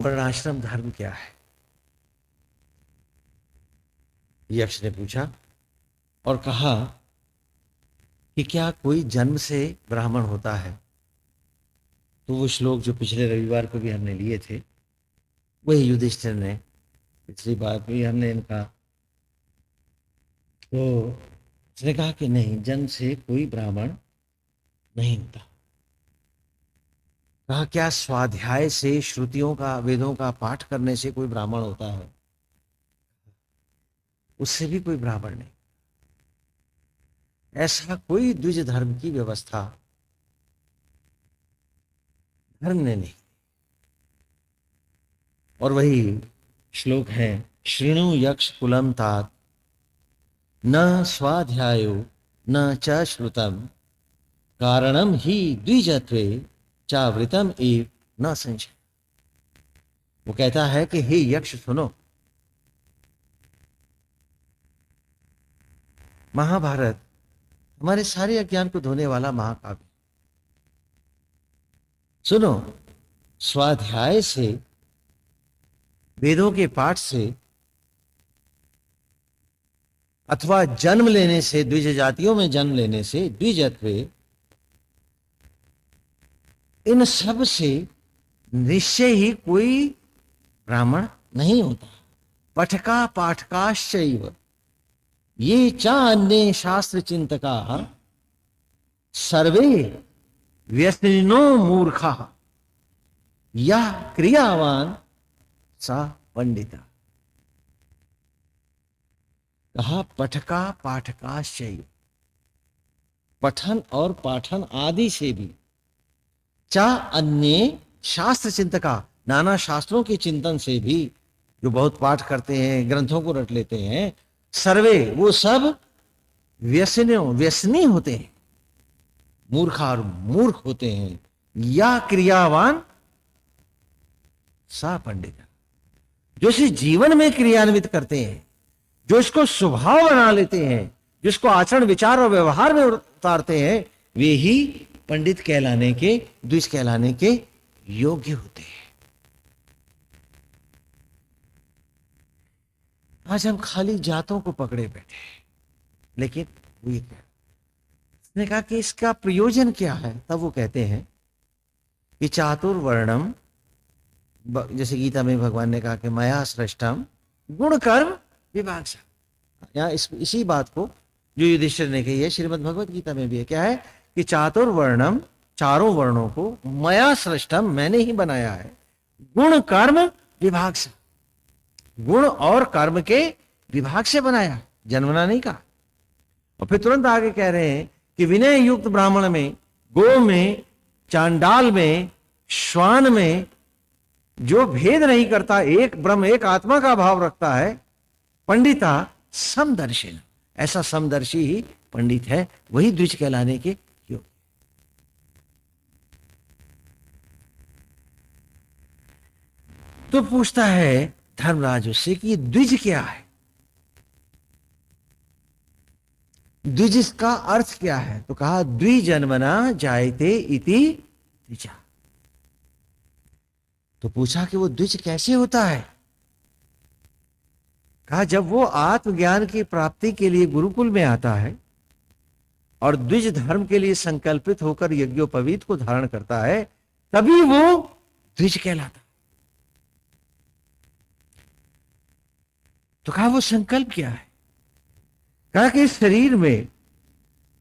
वर्णाश्रम धर्म क्या है? यक्ष ने पूछा और कहा कि क्या कोई जन्म से ब्राह्मण होता है? तो वो श्लोक जो पिछले रविवार को भी हमने लिए थे, वही युधिष्ठिर ने पिछली बार भी हमने इनका, तो उसने कहा कि नहीं, जन्म से कोई ब्राह्मण नहीं होता। कहा क्या स्वाध्याय से, श्रुतियों का, वेदों का पाठ करने से कोई ब्राह्मण होता है? उससे भी कोई ब्राह्मण नहीं। ऐसा कोई द्विज धर्म की व्यवस्था धर्म ने नहीं। और वही श्लोक है, श्रृणु यक्ष कुलम तात न स्वाध्यायो न च श्रुतम कारणम ही द्विजत्वे चावृतम एव न संशय। वो कहता है कि हे यक्ष सुनो, महाभारत हमारे सारे अज्ञान को धोने वाला महाकाव्य। सुनो, स्वाध्याय से, वेदों के पाठ से अथवा जन्म लेने से, द्विज जातियों में जन्म लेने से, द्विजत्वे, इन सब से निश्चय ही कोई ब्राह्मण नहीं होता। पठका पाठकाश्चैव ये च अन्ये शास्त्र चिंतका सर्वे व्यसनिनो मूर्खा या क्रियावान सा पंडिता। कहा पठका पाठकाश्चैव, पठन और पाठन आदि से भी, चा अन्य शास्त्र चिंतका, नाना शास्त्रों के चिंतन से भी, जो बहुत पाठ करते हैं, ग्रंथों को रट लेते हैं, सर्वे, वो सब व्यसनी होते हैं, मूर्खा और मूर्ख होते हैं, या क्रियावान सा पंडित, जो इसे जीवन में क्रियान्वित करते हैं, जो इसको स्वभाव बना लेते हैं, जिसको आचरण विचार और व्यवहार में उतारते हैं, वे ही पंडित कहलाने के, द्विज कहलाने के योग्य होते हैं। आज हम खाली जातों को पकड़े बैठे हैं, लेकिन वो ये क्या, उसने कहा कि इसका प्रयोजन क्या है? तब वो कहते हैं कि चातुर्वर्णम, जैसे गीता में भगवान ने कहा कि मया सृष्टम गुण कर्म विभाग सा। यहाँ इसी बात को जो युधिष्ठिर ने कही है, श्रीमद् भगवत गीता में भी है, क्या है कि चातुर्वर्णम, चारों वर्णों को, मया सृष्टम, मैंने ही बनाया है, गुण कर्म विभाग से, गुण और कर्म के विभाग से बनाया, जन्मना नहीं कहा। और फिर तुरंत आगे कह रहे हैं कि विनय युक्त ब्राह्मण में, गो में, चांडाल में, श्वान में जो भेद नहीं करता, एक ब्रह्म एक आत्मा का भाव रखता है, पंडिता समदर्शिन, ऐसा समदर्शी ही पंडित है, वही द्विज कहलाने के योग्य। तो पूछता है धर्मराज उससे कि द्विज क्या है, द्विज का अर्थ क्या है? तो कहा द्विजन्मना जायते इति द्विजा। तो पूछा कि वो द्विज कैसे होता है? कहा जब वो आत्मज्ञान की प्राप्ति के लिए गुरुकुल में आता है और द्विज धर्म के लिए संकल्पित होकर यज्ञोपवीत को धारण करता है, तभी वो द्विज कहलाता। तो कहा वो संकल्प क्या है? कहा कि इस शरीर में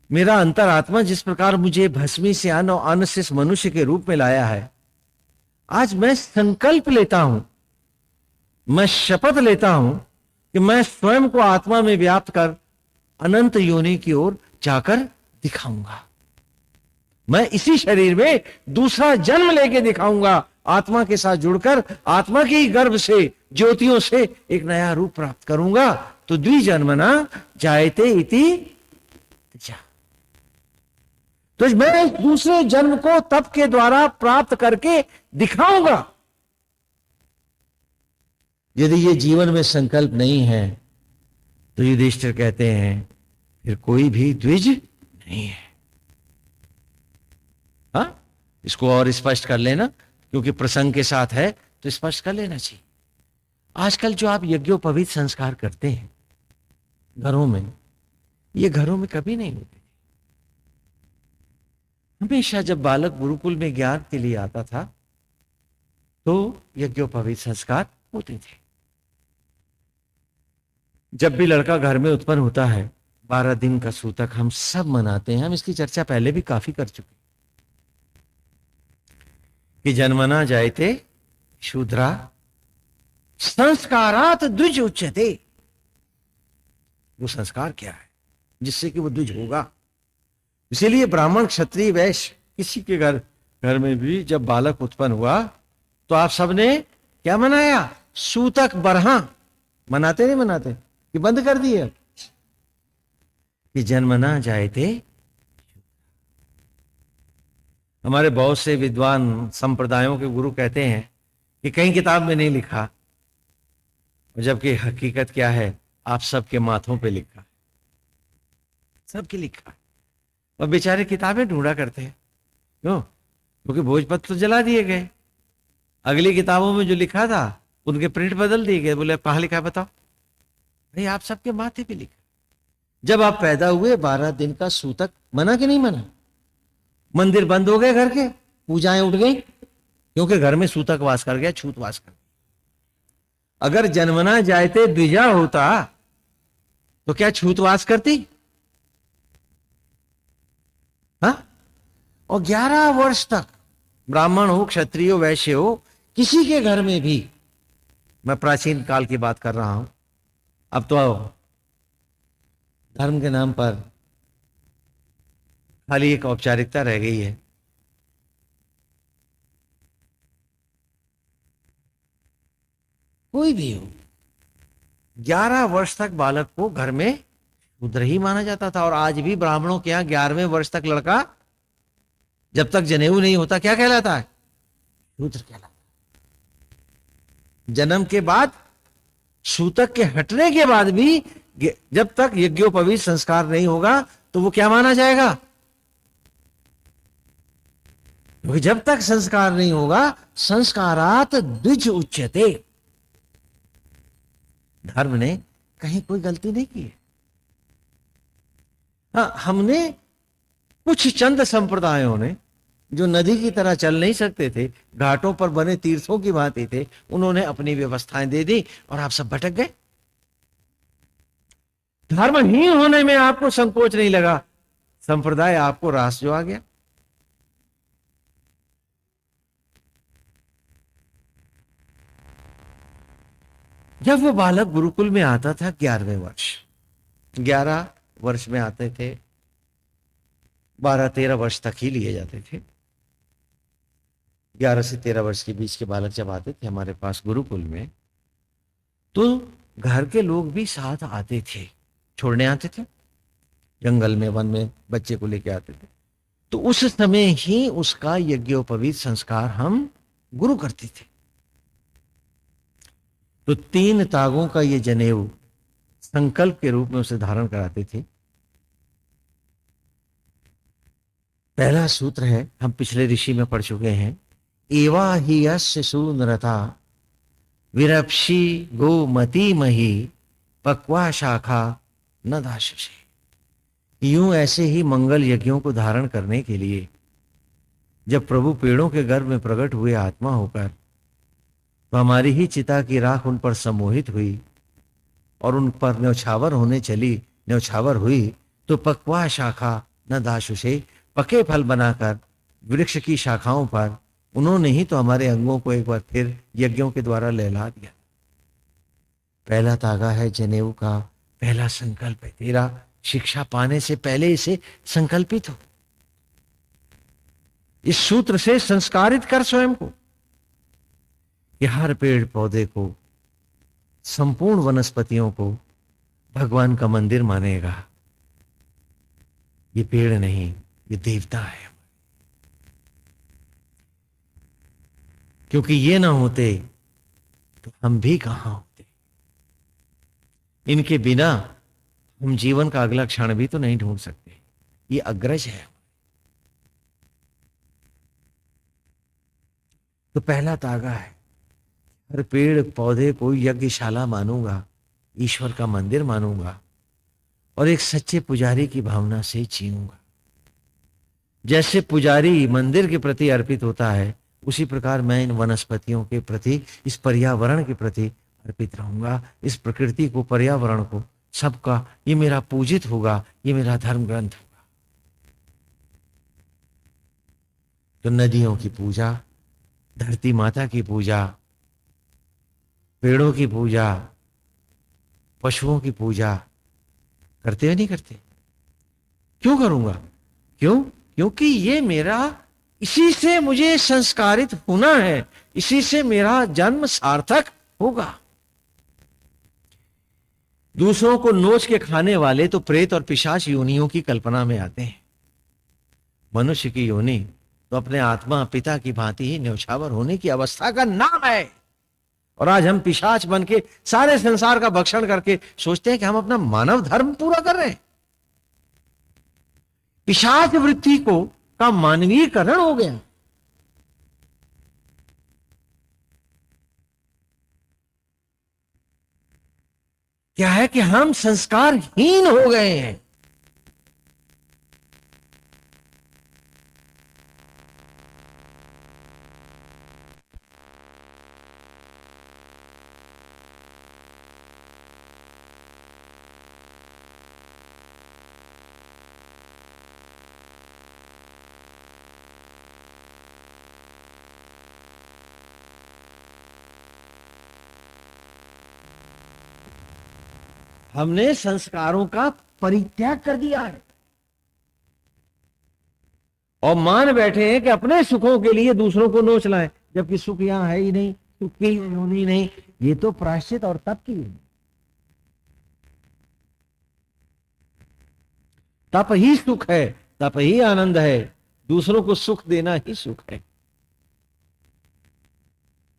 मेरा अंतरात्मा जिस प्रकार मुझे भस्मी से अन्न और अन्न से मनुष्य के रूप में लाया है, आज मैं संकल्प लेता हूं, मैं शपथ लेता हूं कि मैं स्वयं को आत्मा में व्याप्त कर अनंत योनि की ओर जाकर दिखाऊंगा। मैं इसी शरीर में दूसरा जन्म लेके दिखाऊंगा, आत्मा के साथ जुड़कर आत्मा के ही गर्भ से, ज्योतियों से एक नया रूप प्राप्त करूंगा। तो द्विजन्मना जायते इति द्विजा। तो मैं दूसरे जन्म को तप के द्वारा प्राप्त करके दिखाऊंगा। यदि ये जीवन में संकल्प नहीं है तो युधिष्ठिर कहते हैं फिर कोई भी द्विज नहीं है। हाँ, इसको और स्पष्ट कर लेना, क्योंकि प्रसंग के साथ है तो स्पष्ट कर लेना चाहिए। आजकल जो आप यज्ञोपवीत संस्कार करते हैं घरों में, ये घरों में कभी नहीं होते। हमेशा जब बालक गुरुकुल में ज्ञान के लिए आता था तो यज्ञोपवीत संस्कार होते थे। जब भी लड़का घर में उत्पन्न होता है 12 दिन का सूतक हम सब मनाते हैं। हम इसकी चर्चा पहले भी काफी कर चुके कि जन्मना जायते शूद्रा संस्कारात द्विज उच्यते। वो संस्कार क्या है जिससे कि वो द्विज होगा। इसीलिए ब्राह्मण क्षत्रिय वैश्य किसी के घर में भी जब बालक उत्पन्न हुआ तो आप सबने क्या मनाया? सूतक बरहा। मनाते नहीं मनाते कि बंद कर दिए कि जन्मना जायते। हमारे बहुत से विद्वान संप्रदायों के गुरु कहते हैं कि कहीं किताब में नहीं लिखा, जबकि हकीकत क्या है आप सबके माथों पे लिखा, सबके लिखा। और बेचारे किताबें ढूंढा करते हैं, क्यों? क्योंकि भोजपत्र तो जला दिए गए। अगली किताबों में जो लिखा था उनके प्रिंट बदल दिए गए। बोले कहां लिखा है बताओ? भाई आप सबके माथे पे लिखा। जब आप पैदा हुए 12 दिन का सूतक मना कि नहीं मना? मंदिर बंद हो गए, घर के पूजाएं उठ गई, क्योंकि घर में सूतक वास कर गया, छूत वास कर गया। अगर जन्मना जायते द्विजा होता तो क्या छूत वास करती? हाँ? और 11 वर्ष तक ब्राह्मण हो, क्षत्रिय हो, वैश्य हो, किसी के घर में भी, मैं प्राचीन काल की बात कर रहा हूं, अब तो धर्म के नाम पर खाली एक औपचारिकता रह गई है। कोई भी हो 11 वर्ष तक बालक को घर में शूद्र ही माना जाता था। और आज भी ब्राह्मणों के यहां 11वें वर्ष तक लड़का जब तक जनेऊ नहीं होता क्या कहलाता है? शूद्र कहलाता है। जन्म के बाद, सूतक के हटने के बाद भी जब तक यज्ञोपवीत संस्कार नहीं होगा तो वो क्या माना जाएगा? क्योंकि जब तक संस्कार नहीं होगा, संस्कारात द्विज उच्यते। धर्म ने कहीं कोई गलती नहीं की है। हाँ, हमने कुछ चंद संप्रदायों ने जो नदी की तरह चल नहीं सकते थे, घाटों पर बने तीर्थों की भांति थे, उन्होंने अपनी व्यवस्थाएं दे दी और आप सब भटक गए। धर्महीन होने में आपको संकोच नहीं लगा, संप्रदाय आपको रास जो आ गया। जब वो बालक गुरुकुल में आता था 11वें वर्ष, 11 वर्ष में आते थे, 12-13 वर्ष तक ही लिए जाते थे। 11 से 13 वर्ष के बीच के बालक जब आते थे हमारे पास गुरुकुल में, तो घर के लोग भी साथ आते थे, छोड़ने आते थे। जंगल में, वन में बच्चे को लेके आते थे। तो उस समय ही उसका यज्ञोपवीत संस्कार हम गुरु करते थे। तो 3 तागों का ये जनेऊ संकल्प के रूप में उसे धारण कराते थे। पहला सूत्र है, हम पिछले ऋषि में पढ़ चुके हैं, एवा ही यस्य सूनरता विरप्षि गोमती मही पक्वा शाखा न दाशुषे। यूं ऐसे ही मंगल यज्ञों को धारण करने के लिए जब प्रभु पेड़ों के गर्भ में प्रकट हुए आत्मा होकर, तो हमारी ही चिता की राख उन पर सम्मोहित हुई और उन पर न्यौछावर होने चली, न्यौछावर हुई। तो पक्वा शाखा न दाशुषे, पके फल बनाकर वृक्ष की शाखाओं पर उन्होंने ही तो हमारे अंगों को एक बार फिर यज्ञों के द्वारा लहला दिया। पहला तागा है जनेऊ का, पहला संकल्प है तेरा। शिक्षा पाने से पहले इसे संकल्पित हो, इस सूत्र से संस्कारित कर स्वयं को कि हर पेड़ पौधे को, संपूर्ण वनस्पतियों को भगवान का मंदिर मानेगा। ये पेड़ नहीं, ये देवता है। क्योंकि ये ना होते तो हम भी कहां होते। इनके बिना हम जीवन का अगला क्षण भी तो नहीं ढूंढ सकते। ये अग्रज है। तो पहला तागा है हर पेड़ पौधे को यज्ञशाला मानूंगा, ईश्वर का मंदिर मानूंगा और एक सच्चे पुजारी की भावना से जीऊंगा। जैसे पुजारी मंदिर के प्रति अर्पित होता है, उसी प्रकार मैं इन वनस्पतियों के प्रति, इस पर्यावरण के प्रति अर्पित रहूंगा। इस प्रकृति को, पर्यावरण को, सबका ये मेरा पूजित होगा, ये मेरा धर्म ग्रंथ होगा। तो नदियों की पूजा, धरती माता की पूजा, पेड़ों की पूजा, पशुओं की पूजा करते हो नहीं करते? क्यों करूंगा? क्योंकि ये मेरा, इसी से मुझे संस्कारित होना है, इसी से मेरा जन्म सार्थक होगा। दूसरों को नोच के खाने वाले तो प्रेत और पिशाच योनियों की कल्पना में आते हैं। मनुष्य की योनि तो अपने आत्मा पिता की भांति ही न्यौछावर होने की अवस्था का नाम है। और आज हम पिशाच बन के सारे संसार का भक्षण करके सोचते हैं कि हम अपना मानव धर्म पूरा कर रहे हैं। पिशाच वृत्ति को का मानवीयकरण हो गया। क्या है कि हम संस्कारहीन हो गए हैं। हमने संस्कारों का परित्याग कर दिया है और मान बैठे हैं कि अपने सुखों के लिए दूसरों को नोच लाएं, जबकि सुख यहां है ही नहीं, सुख की योनि नहीं। ये तो प्रायश्चित और तप की योनि। तप ही सुख है, तप ही आनंद है, दूसरों को सुख देना ही सुख है,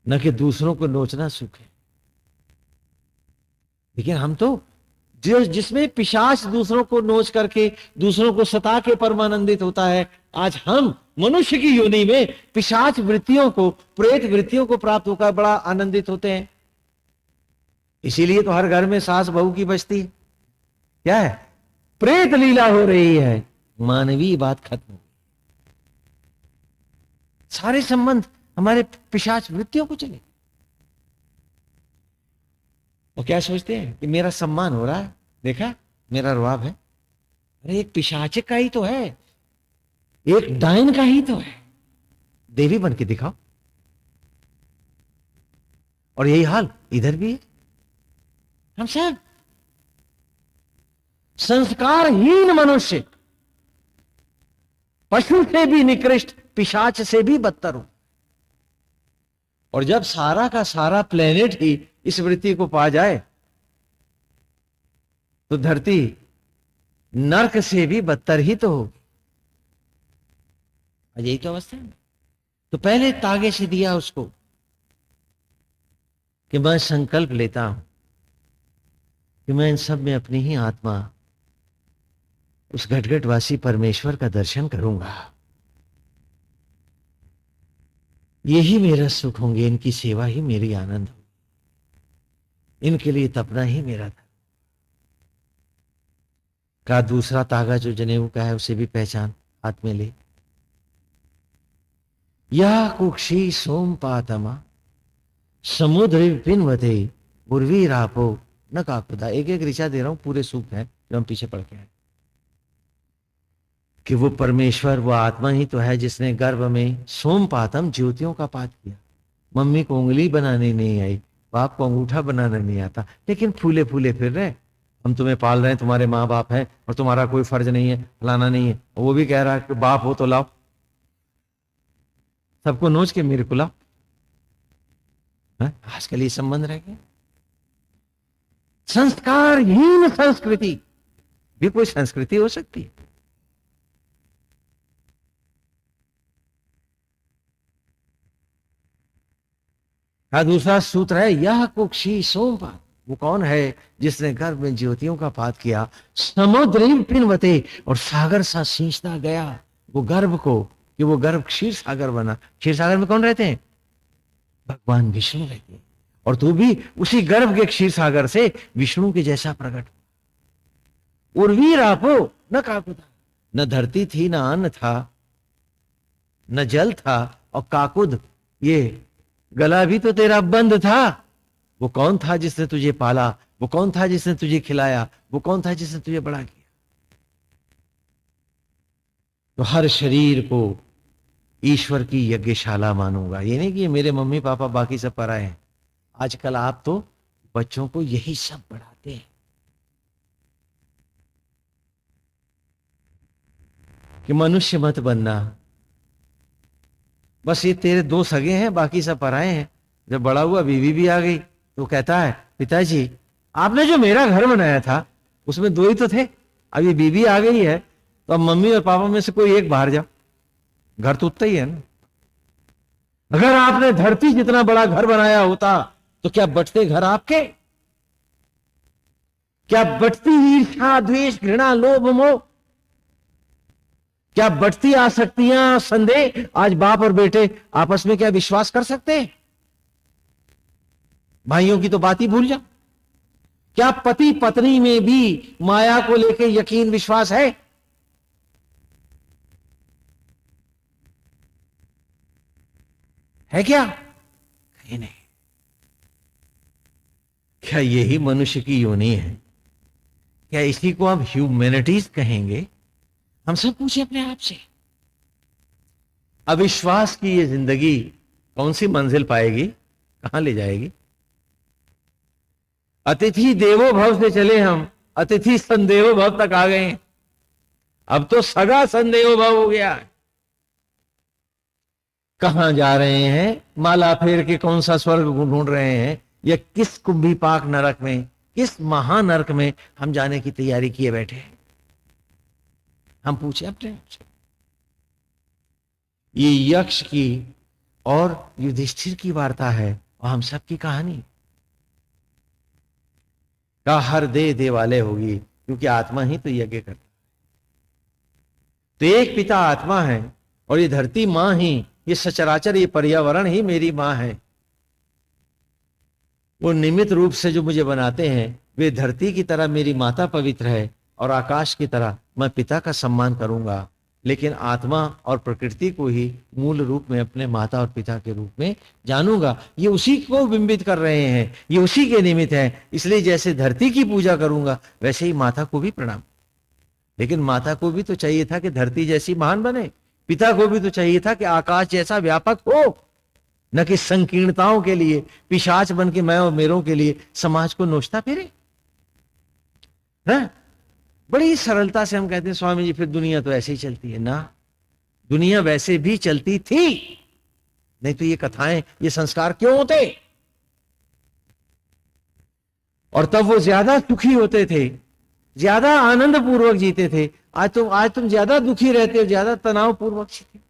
न कि दूसरों को नोचना सुख है। लेकिन हम तो जिसमें पिशाच दूसरों को नोच करके, दूसरों को सता के परमानंदित होता है, आज हम मनुष्य की योनि में पिशाच वृत्तियों को, प्रेत वृत्तियों को प्राप्त होकर बड़ा आनंदित होते हैं। इसीलिए तो हर घर में सास बहू की बचती क्या है, प्रेत लीला हो रही है, मानवीय बात खत्म। सारे संबंध हमारे पिशाच वृत्तियों को चले। वो क्या सोचते हैं कि मेरा सम्मान हो रहा है, देखा मेरा रुआब है। अरे एक पिशाच का ही तो है, एक डायन का ही तो है, देवी बन के दिखाओ। और यही हाल इधर भी है। हम सब संस्कारहीन मनुष्य, पशु से भी निकृष्ट, पिशाच से भी बदतर हो। और जब सारा का सारा प्लेनेट ही इस वृत्ति को पा जाए तो धरती नरक से भी बदतर ही तो हो। यही तो अवस्था है। तो पहले तागे से दिया उसको कि मैं संकल्प लेता हूं कि मैं इन सब में अपनी ही आत्मा, उस घटघटवासी परमेश्वर का दर्शन करूंगा। यही मेरा सुख होंगे, इनकी सेवा ही मेरी आनंद हो, इनके लिए तपना ही मेरा था। का दूसरा तागा जो जनेऊ का है उसे भी पहचान, हाथ में ले। यह कुक्षी सोम पातमा समुद्र पिनवते उर्वी रापो न काकुदा। एक एक ऋचा दे रहा हूं, पूरे सूक्त है जो हम पीछे पढ़ के आए कि वो परमेश्वर, वो आत्मा ही तो है जिसने गर्भ में सोमपातम, ज्योतियों का पात किया। मम्मी को उंगली बनाने नहीं आई, बाप को अंगूठा बनाना नहीं आता, लेकिन फूले फूले फिर रहे। हम तुम्हें पाल रहे हैं, तुम्हारे माँ बाप हैं और तुम्हारा कोई फर्ज नहीं है, फलाना नहीं है। और वो भी कह रहा है कि बाप हो तो लाओ, सबको नोच के मेरे को लाओ। आजकल ये संबंध रह गए। संस्कारहीन संस्कृति भी कोई संस्कृति हो सकती है? हाँ, दूसरा सूत्र है यह कुक्षी सोमपात। वो कौन है जिसने गर्भ में ज्योतियों का पात किया, समुद्र पिनवते, और सागर सा सींचता गया वो गर्भ को, कि वो गर्भ क्षीर सागर बना। क्षीर सागर में कौन रहते हैं? भगवान विष्णु रहते हैं। और तू भी उसी गर्भ के क्षीर सागर से विष्णु के जैसा प्रकट। उर्वी रापो न काकु था, न धरती थी, न अन्न था, न जल था, और काकुद ये गला भी तो तेरा बंद था। वो कौन था जिसने तुझे पाला, वो कौन था जिसने तुझे खिलाया, वो कौन था जिसने तुझे बड़ा किया। तो हर शरीर को ईश्वर की यज्ञशाला मानूंगा। ये नहीं कि मेरे मम्मी पापा बाकी सब पराए हैं। आजकल आप तो बच्चों को यही सब पढ़ाते हैं कि मनुष्य मत बनना, बस ये तेरे दो सगे हैं, बाकी सब पराए हैं। जब बड़ा हुआ बीवी भी आ गई तो कहता है पिताजी आपने जो मेरा घर बनाया था उसमें दो ही तो थे, अब ये बीवी आ गई है तो अब मम्मी और पापा में से कोई एक बाहर जाओ, घर तो उतना ही है ना। अगर आपने धरती जितना बड़ा घर बनाया होता तो क्या बटते घर आपके? क्या बटती ईर्ष्या द्वेष घृणा लोभ मोह, क्या बढ़ती आसक्तियां संदेह आज बाप और बेटे आपस में क्या विश्वास कर सकते हैं? भाइयों की तो बात ही भूल जा। क्या पति पत्नी में भी माया को लेकर यकीन विश्वास है? है क्या? कहीं नहीं। क्या यही मनुष्य की योनि है? क्या इसी को आप ह्यूमैनिटीज कहेंगे? हम सब पूछे अपने आप से। अविश्वास की ये जिंदगी कौन सी मंजिल पाएगी, कहां ले जाएगी? अतिथि देवो भव से चले हम, अतिथि संदेहो भव तक आ गए। अब तो सगा संदेहो भव हो गया। कहां जा रहे हैं? माला फेर के कौन सा स्वर्ग ढूंढ रहे हैं, या किस कुंभीपाक नरक में, किस महानरक में हम जाने की तैयारी किए बैठे हैं? हम पूछे अपने आप से। ये यक्ष की और युधिष्ठिर की वार्ता है और हम सब की कहानी का हर दे वाले होगी, क्योंकि आत्मा ही तो यज्ञ करता है। तो एक पिता आत्मा है और ये धरती मां ही, ये सचराचर, ये पर्यावरण ही मेरी मां है। वो निमित्त रूप से जो मुझे बनाते हैं वे धरती की तरह मेरी माता पवित्र है और आकाश की तरह मैं पिता का सम्मान करूंगा, लेकिन आत्मा और प्रकृति को ही मूल रूप में अपने माता और पिता के रूप में जानूंगा। ये उसी को बिंबित कर रहे हैं, ये उसी के निमित्त है। इसलिए जैसे धरती की पूजा करूंगा वैसे ही माता को भी प्रणाम। लेकिन माता को भी तो चाहिए था कि धरती जैसी महान बने, पिता को भी तो चाहिए था कि आकाश जैसा व्यापक हो, न कि संकीर्णताओं के लिए पिशाच बन के मैं और मेरों के लिए समाज को नोचता फिरे। बड़ी सरलता से हम कहते हैं स्वामी जी फिर दुनिया तो ऐसे ही चलती है ना। दुनिया वैसे भी चलती थी, नहीं तो ये कथाएं, ये संस्कार क्यों होते? और तब वो ज्यादा सुखी होते थे, ज्यादा आनंद पूर्वक जीते थे। आज तुम ज्यादा दुखी रहते हो, ज्यादा तनाव पूर्वक जीते हो।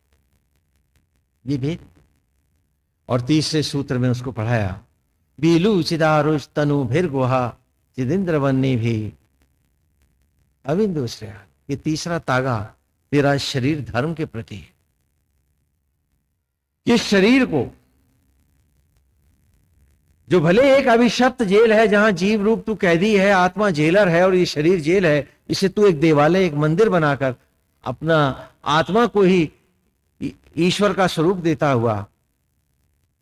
ये भेद। और तीसरे सूत्र में उसको पढ़ाया, बीलू चिदारुष तनु भिर गुहा चिदिंद्र वन्नी भी अविंदु श्रेया। ये तीसरा तागा तेरा शरीर धर्म के प्रति है। ये शरीर को, जो भले एक अभिशप्त जेल है जहां जीव रूप तू कैदी है, आत्मा जेलर है और ये शरीर जेल है, इसे तू एक देवालय, एक मंदिर बनाकर अपना आत्मा को ही ईश्वर का स्वरूप देता हुआ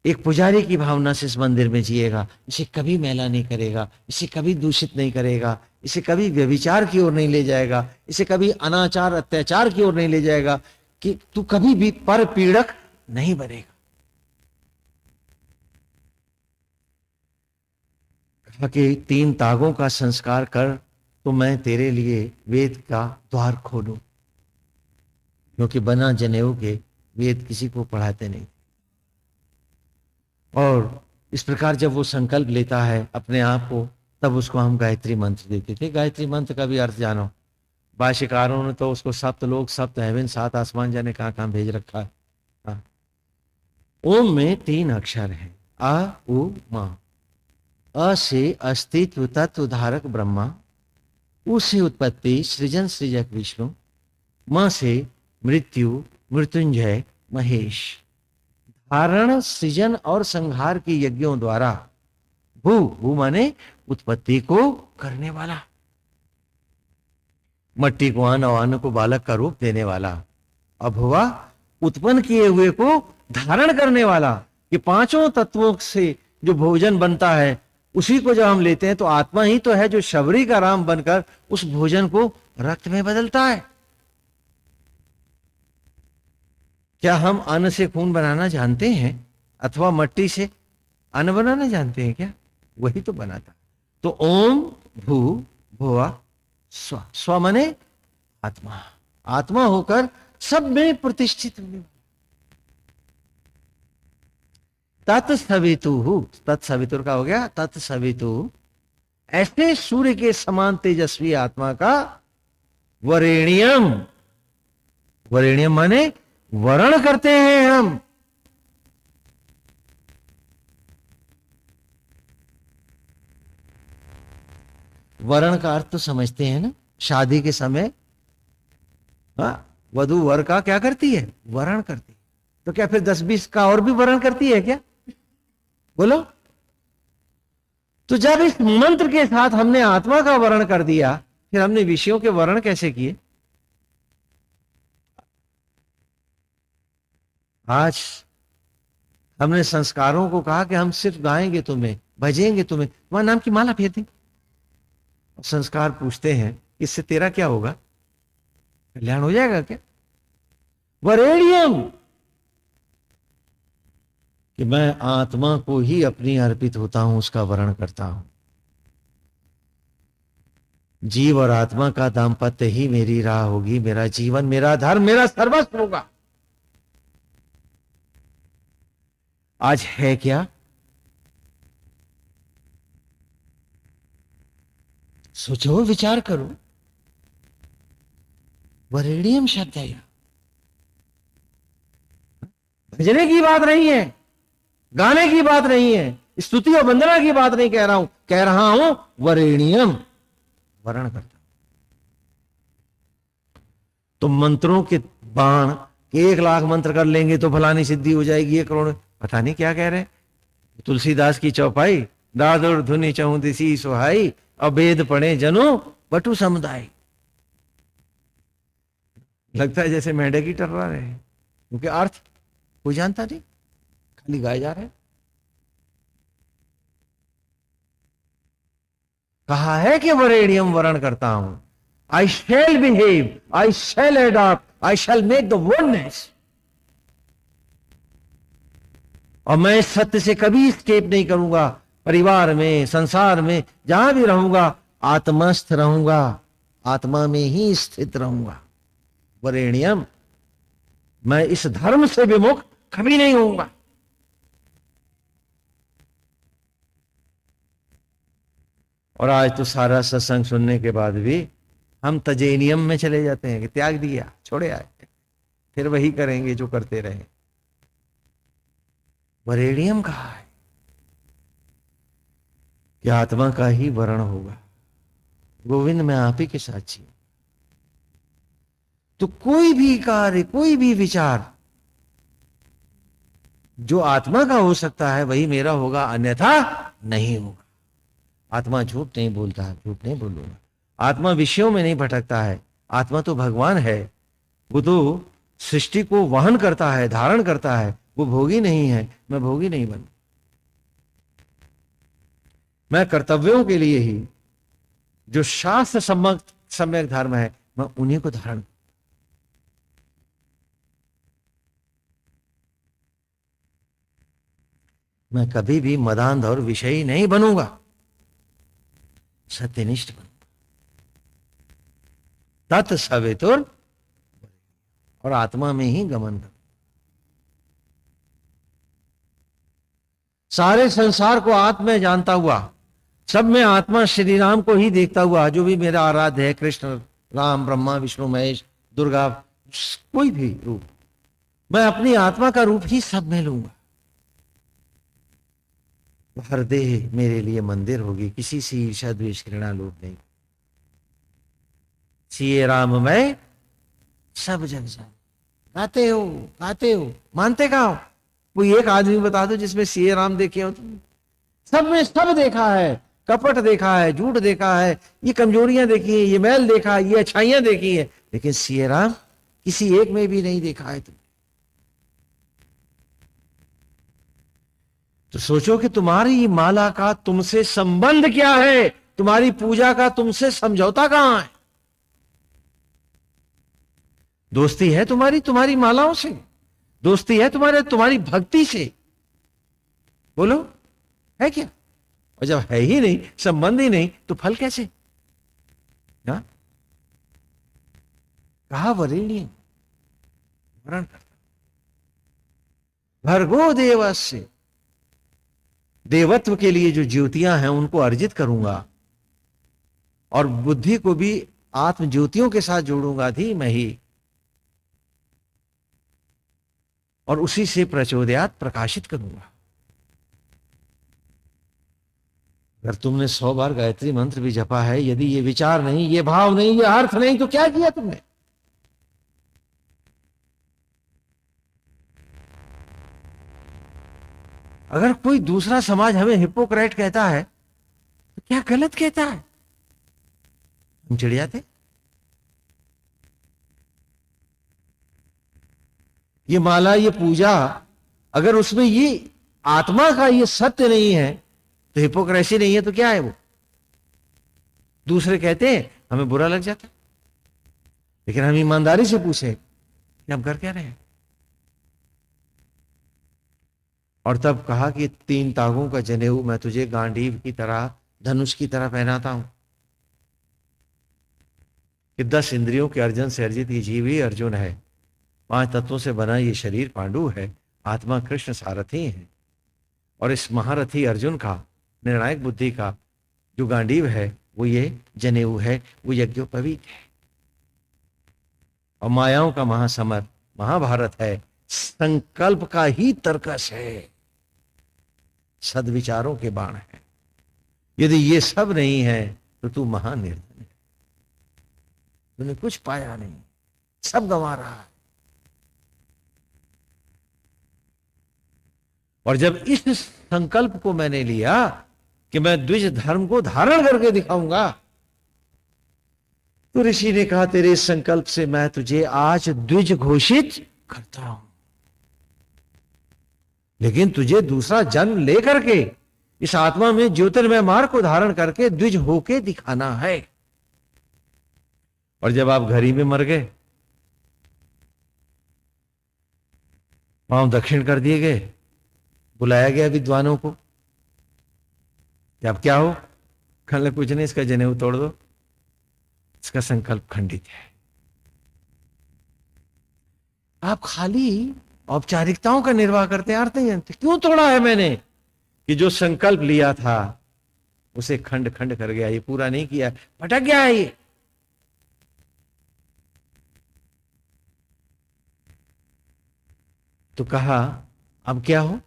एक पुजारी की भावना से इस मंदिर में जिएगा। इसे कभी मैला नहीं करेगा, इसे कभी दूषित नहीं करेगा, इसे कभी व्यभिचार की ओर नहीं ले जाएगा, इसे कभी अनाचार अत्याचार की ओर नहीं ले जाएगा, कि तू कभी भी पर पीड़क नहीं बनेगा। कहा कि 3 तागों का संस्कार कर तो मैं तेरे लिए वेद का द्वार खोलूं, क्योंकि बना जनेऊ के वेद किसी को पढ़ाते नहीं। और इस प्रकार जब वो संकल्प लेता है अपने आप को, तब उसको हम गायत्री मंत्र देते थे। गायत्री मंत्र का भी अर्थ जानो। भाष्यकारों ने तो उसको सप्त लोक, सप्त हेवन, 7 आसमान जाने कहां भेज रखा है। हाँ। ओम में 3 अक्षर हैं, अ उ म। अ से अस्तित्व तत्व धारक ब्रह्मा, उ से उत्पत्ति सृजन सृजक विष्णु, म से मृत्यु मृत्युंजय महेश। धारण सृजन और संहार के यज्ञों द्वारा भू, भू माने उत्पत्ति को करने वाला, मट्टी को अन्न और अन्न को बालक का रूप देने वाला, और भुवा उत्पन्न किए हुए को धारण करने वाला। ये पांचों तत्वों से जो भोजन बनता है उसी को जब हम लेते हैं तो आत्मा ही तो है जो शबरी का राम बनकर उस भोजन को रक्त में बदलता है। क्या हम अन्न से खून बनाना जानते हैं अथवा मट्टी से अन्न बनाना जानते हैं क्या? वही तो बनाता। तो ओम भू भुवा स्व, स्व माने आत्मा, आत्मा होकर सब में प्रतिष्ठित होने वाला। तत्सवितु, तत्सवितुर का हो गया तत्सवितु, ऐसे सूर्य के समान तेजस्वी आत्मा का वरेण्यम, वरेण्यम माने वरण करते हैं हम। वरण का अर्थ तो समझते हैं ना, शादी के समय वधू वर का क्या करती है? वरण करती है। तो क्या फिर 10-20 का और भी वरण करती है क्या? बोलो। तो जब इस मंत्र के साथ हमने आत्मा का वर्ण कर दिया, फिर हमने विषयों के वर्ण कैसे किए? आज हमने संस्कारों को कहा कि हम सिर्फ गाएंगे तुम्हें, भजेंगे तुम्हें, तुम्हारे नाम की माला फेर देंगे। संस्कार पूछते हैं इससे तेरा क्या होगा? कल्याण हो जाएगा क्या? वरेण्यम, कि मैं आत्मा को ही अपनी अर्पित होता हूं, उसका वर्ण करता हूं। जीव और आत्मा का दाम्पत्य ही मेरी राह होगी, मेरा जीवन, मेरा धर्म, मेरा सर्वस्व होगा। आज है क्या? सोचो, विचार करो। वरेण्यम शब्द है, भजने की बात नहीं है, गाने की बात नहीं है, स्तुति और वंदना की बात नहीं कह रहा हूं वरेण्यम, वर्ण करता। तो मंत्रों के बाण, 1,00,000 मंत्र कर लेंगे तो फलानी सिद्धि हो जाएगी, 1 करोड़, पता नहीं क्या कह रहे। तुलसीदास की चौपाई, दादुर धुनि चहु दिसी सुहाई, अभेद पढ़े जनो बटु समुदाय। लगता है जैसे मेंढक ही टर्रा रहे हैं, क्योंकि अर्थ कोई जानता नहीं, खाली गाए जा रहे हैं। कहा है कि वरेण्यम वर्ण करता हूं, I shall behave, I shall adopt, I shall make the oneness. और मैं सत्य से कभी स्केप नहीं करूंगा। परिवार में, संसार में, जहां भी रहूंगा आत्मस्थ रहूंगा, आत्मा में ही स्थित रहूंगा। वरेण्यम, मैं इस धर्म से विमुख कभी नहीं होऊंगा। और आज तो सारा सत्संग सुनने के बाद भी हम तजेनियम में चले जाते हैं कि त्याग दिया, छोड़े आए, फिर वही करेंगे जो करते रहे। वरेण्यम कहा है कि आत्मा का ही वर्ण होगा। गोविंद, मैं आप ही के साक्षी हूं। तो कोई भी कार्य, कोई भी विचार जो आत्मा का हो सकता है वही मेरा होगा, अन्यथा नहीं होगा। आत्मा झूठ नहीं बोलता है, झूठ नहीं बोलूंगा। आत्मा विषयों में नहीं भटकता है। आत्मा तो भगवान है, वो तो सृष्टि को वहन करता है, धारण करता है। वो भोगी नहीं है, मैं भोगी नहीं बन। मैं कर्तव्यों के लिए ही, जो शास्त्र सम्यक धर्म है, मैं उन्हीं को धारण। मैं कभी भी मदांध और विषयी नहीं बनूंगा, सत्यनिष्ठ बनूंगा। तत्सवितुर, और आत्मा में ही गमन कर। सारे संसार को आत्मा जानता हुआ, सब में आत्मा श्री राम को ही देखता हुआ, जो भी मेरा आराध्य है, कृष्ण, राम, ब्रह्मा, विष्णु, महेश, दुर्गा, कोई भी रूप, मैं अपनी आत्मा का रूप ही सब में लूंगा। हर देह मेरे लिए मंदिर होगी, किसी से ईर्ष्या द्वेष घृणा लोभ नहीं। सिए राम मैं सब जग जान। गाते हो, मानते कहा हो? कोई एक आदमी बता दो जिसमें सिए राम देखे हो तुम। सब में सब देखा है, कपट देखा है, झूठ देखा है, ये कमजोरियां देखी है, ये मैल देखा है, ये अच्छाइयां देखी है, लेकिन सिए राम किसी एक में भी नहीं देखा है तुम। तो सोचो कि तुम्हारी माला का तुमसे संबंध क्या है, तुम्हारी पूजा का तुमसे समझौता कहां है? दोस्ती है तुम्हारी तुम्हारी मालाओं से, दोस्ती है तुम्हारी भक्ति से, बोलो है क्या? और जब है ही नहीं, संबंध ही नहीं, तो फल कैसे? ना कहा वरेण्य वरण करता भर्गो देवस्य, देवत्व के लिए जो ज्योतियां हैं उनको अर्जित करूंगा और बुद्धि को भी आत्म ज्योतियों के साथ जोड़ूंगा धीमहि, और उसी से प्रचोदयात प्रकाशित करूंगा। अगर तुमने 100 बार गायत्री मंत्र भी जपा है, यदि ये विचार नहीं, ये भाव नहीं, ये अर्थ नहीं, तो क्या किया तुमने? अगर कोई दूसरा समाज हमें हिपोक्रेट कहता है तो क्या गलत कहता है? हम चिढ़ जाते। ये माला, ये पूजा, अगर उसमें ये आत्मा का ये सत्य नहीं है तो हिपोक्रेसी नहीं है तो क्या है वो? दूसरे कहते हैं हमें बुरा लग जाता, लेकिन हम ईमानदारी से पूछे कि हम कर क्या रहे हैं? और तब कहा कि 3 तागों का जनेऊ मैं तुझे गांडीव की तरह, धनुष की तरह पहनाता हूं, कि 10 इंद्रियों के अर्जन से अर्जित ये जीव ही अर्जुन है, 5 तत्वों से बना ये शरीर पांडु है, आत्मा कृष्ण सारथी है, और इस महारथी अर्जुन का, निर्णायक बुद्धि का जो गांडीव है वो ये जनेऊ है, वो यज्ञोपवीत है। और मायाओं का महासमर महाभारत है, संकल्प का ही तर्कस है, सद्विचारों के बाण है। यदि ये सब नहीं है तो तू महानिर्धन है, तूने कुछ पाया नहीं, सब गंवा रहा है। और जब इस संकल्प को मैंने लिया कि मैं द्विज धर्म को धारण करके दिखाऊंगा, तो ऋषि ने कहा तेरे इस संकल्प से मैं तुझे आज द्विज घोषित करता हूं, लेकिन तुझे दूसरा जन्म लेकर के इस आत्मा में ज्योतिर्मय मार्ग को धारण करके द्विज होके दिखाना है। और जब आप घर ही में मर गए, पांव दक्षिण कर दिए गए, बुलाया गया विद्वानों को, अब क्या हो? कहने कुछ नहीं, इसका जनेऊ तोड़ दो, इसका संकल्प खंडित है। आप खाली औपचारिकताओं का निर्वाह करते अर्थ नहीं जानते। क्यों तोड़ा है मैंने? कि जो संकल्प लिया था उसे खंड खंड कर गया, ये पूरा नहीं किया, भटक गया है ये। तो कहा अब क्या हो?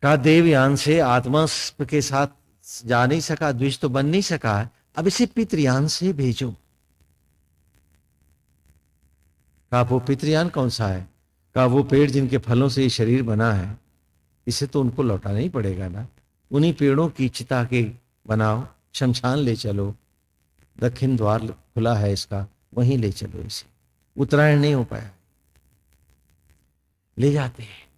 कहा देवयान से आत्मा के साथ जा नहीं सका, द्विज तो बन नहीं सका, अब इसे पितृयान से भेजो। कहा वो पितृयान कौन सा है? कहा वो पेड़ जिनके फलों से ये शरीर बना है, इसे तो उनको लौटाना ही पड़ेगा ना, उन्हीं पेड़ों की चिता के बनाओ, शमशान ले चलो, दक्षिण द्वार खुला है इसका, वहीं ले चलो इसे। उत्तरायण नहीं हो पाया, ले जाते हैं।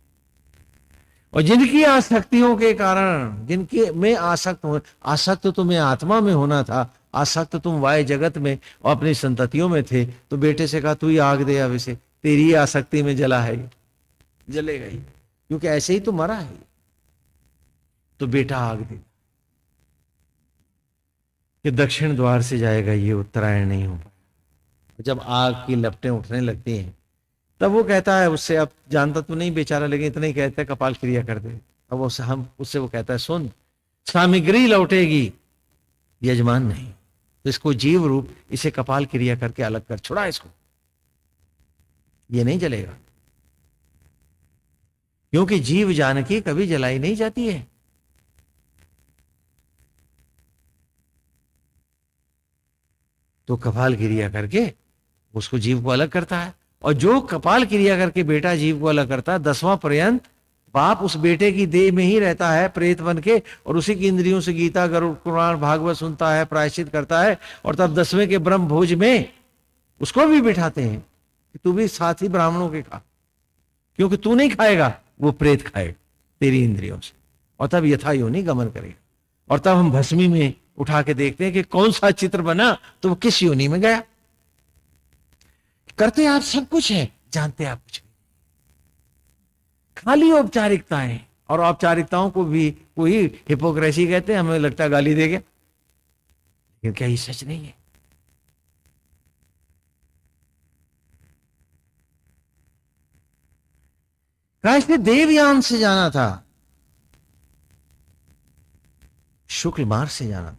और जिनकी आसक्तियों के कारण, जिनके में आसक्त तो मैं आत्मा में होना था, आसक्त तुम वाय जगत में और अपनी संततियों में थे, तो बेटे से कहा तू ही आग दे, अब इसे, तेरी आसक्ति में जला है, जलेगा ही, क्योंकि ऐसे ही तो मरा है। तो बेटा आग दे कि दक्षिण द्वार से जाएगा, ये उत्तरायण नहीं हो पाया। जब आग की लपटें उठने लगती हैं तब वो कहता है उससे, अब जानता तो नहीं बेचारा, लेकिन इतना ही कहता है कपाल क्रिया कर दे। अब उससे वो कहता है सुन, सामग्री लौटेगी, यजमान नहीं, तो इसको जीव रूप, इसे कपाल क्रिया करके अलग कर, छुड़ा इसको, ये नहीं जलेगा, क्योंकि जीव जानकी कभी जलाई नहीं जाती है। तो कपाल क्रिया करके उसको जीव को अलग करता है, और जो कपाल क्रिया करके बेटा जीव को अलग करता है, 10वां पर्यंत बाप उस बेटे की देह में ही रहता है प्रेत बन के, और उसी की इंद्रियों से गीता गरुड़ कुरान भागवत सुनता है, प्रायश्चित करता है, और तब 10वें के ब्रह्म भोज में उसको भी बिठाते हैं कि तू भी साथ ही ब्राह्मणों के खा, क्योंकि तू नहीं खाएगा, वो प्रेत खाएगा तेरी इंद्रियों से, और तब यथा योनि गमन करेगा। और तब हम भस्मी में उठा के देखते हैं कि कौन सा चित्र बना, तो वो किस योनि में गया। करते आप सब कुछ है, जानते आप कुछ नहीं, खाली औपचारिकताएं, और औपचारिकताओं को भी कोई हिपोक्रेसी कहते हैं, हमें लगता है गाली देगा, लेकिन क्या ये सच नहीं है? इसने देवयान से जाना था, शुक्ल मार्ग से जाना था,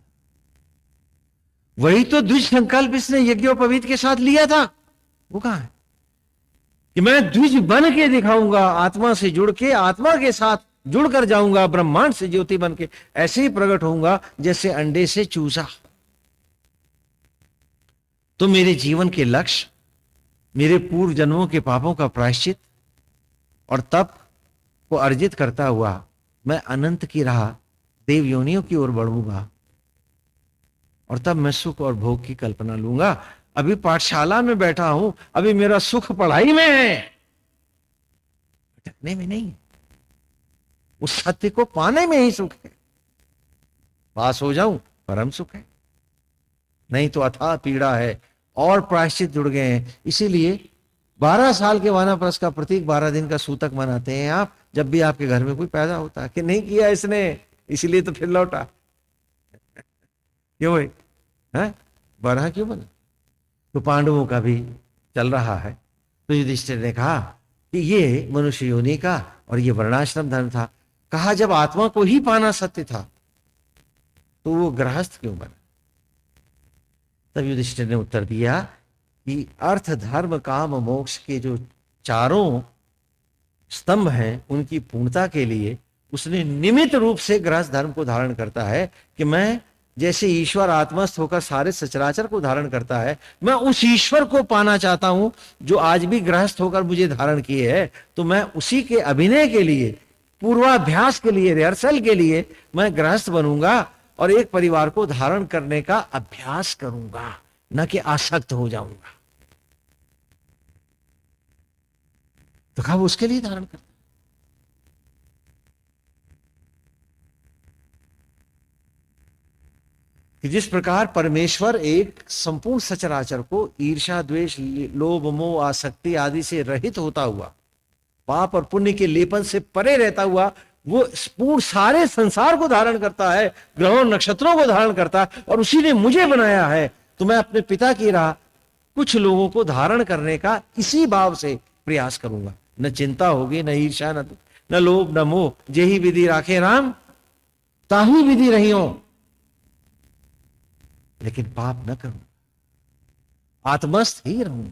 वही तो द्विज संकल्प इसने यज्ञोपवीत के साथ लिया था। वो कहां है कि मैं द्विज बन के दिखाऊंगा, आत्मा से जुड़ के, आत्मा के साथ जुड़कर जाऊंगा, ब्रह्मांड से ज्योति बन के ऐसे ही प्रकट होऊंगा जैसे अंडे से चूजा। तो मेरे जीवन के लक्ष्य, मेरे पूर्व जन्मों के पापों का प्रायश्चित और तप को अर्जित करता हुआ मैं अनंत की राह देव योनियों की ओर बढ़ूंगा, और तब मैं सुख और भोग की कल्पना लूंगा। अभी पाठशाला में बैठा हूं, अभी मेरा सुख पढ़ाई में है, भटकने में नहीं। उस सत्य को पाने में ही सुख है। पास हो जाऊं परम सुख है, नहीं तो अथाह पीड़ा है और प्रायश्चित जुड़ गए हैं। इसीलिए 12 साल के वानाप्रस्थ का प्रतीक 12 दिन का सूतक मनाते हैं आप, जब भी आपके घर में कोई पैदा होता है कि नहीं किया इसने, इसीलिए तो फिर लौटा। क्यों है 12 क्यों बना? तो पांडवों का भी चल रहा है। तो युधिष्ठिर ने कहा कि ये मनुष्य योनि का और ये वर्णाश्रम धर्म था। कहा जब आत्मा को ही पाना सत्य था तो वो गृहस्थ क्यों बना? तब युधिष्ठिर ने उत्तर दिया कि अर्थ धर्म काम मोक्ष के जो चारों स्तंभ हैं, उनकी पूर्णता के लिए उसने निमित्त रूप से गृहस्थ धर्म को धारण करता है कि मैं जैसे ईश्वर आत्मस्थ होकर सारे सचराचर को धारण करता है, मैं उस ईश्वर को पाना चाहता हूं जो आज भी गृहस्थ होकर मुझे धारण किए है। तो मैं उसी के अभिनय के लिए, पूर्वाभ्यास के लिए, रिहर्सल के लिए मैं गृहस्थ बनूंगा और एक परिवार को धारण करने का अभ्यास करूंगा, न कि आसक्त हो जाऊंगा। तो कहा वो उसके लिए धारण करता। कि जिस प्रकार परमेश्वर एक संपूर्ण सचराचर को ईर्ष्या द्वेष लोभ मोह आसक्ति आदि से रहित होता हुआ, पाप और पुण्य के लेपन से परे रहता हुआ, वो पूर्ण सारे संसार को धारण करता है, ग्रहों नक्षत्रों को धारण करता है, और उसी ने मुझे बनाया है। तो मैं अपने पिता की राह कुछ लोगों को धारण करने का इसी भाव से प्रयास करूंगा। न चिंता होगी, न ईर्ष्या, न लोभ, न मोह। जेही विधि राखे राम ताही विधि रही हो, लेकिन पाप न करूं, आत्मस्थ ही रहूं।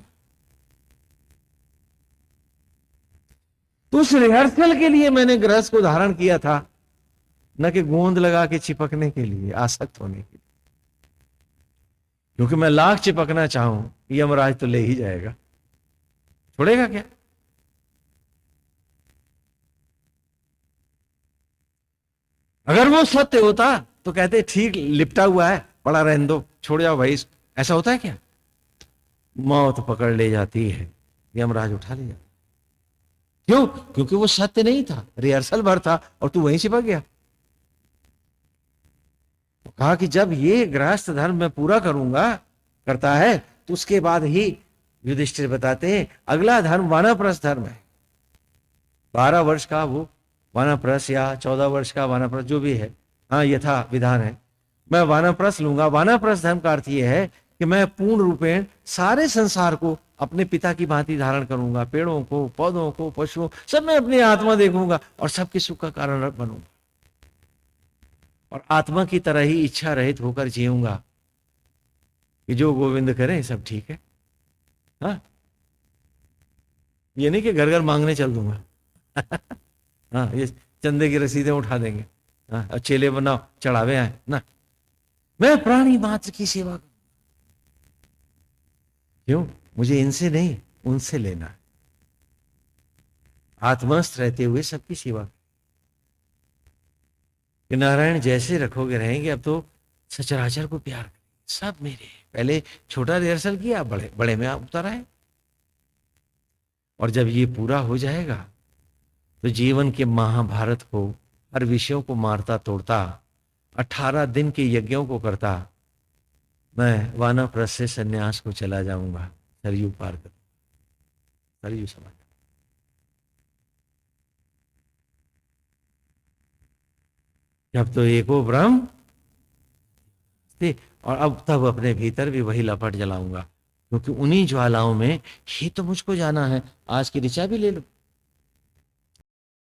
तो उस रिहर्सल के लिए मैंने गृहस्थ को धारण किया था, न कि गोंद लगा के चिपकने के लिए, आसक्त होने के लिए। क्योंकि मैं लाख चिपकना चाहूं, यमराज तो ले ही जाएगा, छोड़ेगा क्या? अगर वो सत्य होता तो कहते ठीक लिपटा हुआ है, पड़ा रहने दो, छोड़ जाओ भाई। ऐसा होता है क्या? मौत पकड़ ले जाती है, यमराज उठा ले जाता। क्यों? क्योंकि वो सत्य नहीं था, रिहर्सल भर था, और तू वहीं चिपक गया। तो कहा कि जब ये गृहस्थ धर्म मैं पूरा करूंगा, करता है, तो उसके बाद ही युधिष्ठिर बताते हैं अगला धर्म वानप्रस्थ धर्म है। 12 वर्ष का वो वानप्रस्थ या 14 वर्ष का वानप्रस्थ जो भी है, हाँ यथा विधान है, मैं वानप्रस्थ लूंगा। वानप्रस्थ धर्म का अर्थ यह है कि मैं पूर्ण रूपेण सारे संसार को अपने पिता की भांति धारण करूंगा, पेड़ों को, पौधों को, पशुओं, सब में अपनी आत्मा देखूंगा और सबके सुख का कारण बनूंगा, और आत्मा की तरह ही इच्छा रहित होकर जीऊंगा कि जो गोविंद करें सब ठीक है। हाँ, ये नहीं कि घर घर मांगने चल दूंगा हाँ, ये चंदे की रसीदें उठा देंगे, हाँ, और चेले बनाओ, चढ़ावे आए ना। मैं प्राणी मात्र की सेवा करूं। क्यों? मुझे इनसे नहीं, उनसे लेना है। आत्मस्थ रहते हुए सबकी सेवा। कि नारायण जैसे रखोगे रहेंगे, अब तो सचराचर को प्यार करेंगे, सब मेरे। पहले छोटा रिहर्सल किया, बड़े बड़े में आप उतर आए। और जब ये पूरा हो जाएगा तो जीवन के महाभारत को, हर विषयों को मारता तोड़ता, 18 दिन के यज्ञों को करता, मैं वानप्रस्थ से संन्यास को चला जाऊंगा, सरयू पार कर, सरयू समाज। जब तो एको ब्रह्म थे, और अब तब अपने भीतर भी वही लपट जलाऊंगा, क्योंकि उन्हीं ज्वालाओं में ही तो मुझको जाना है। आज की ऋचा भी ले लो,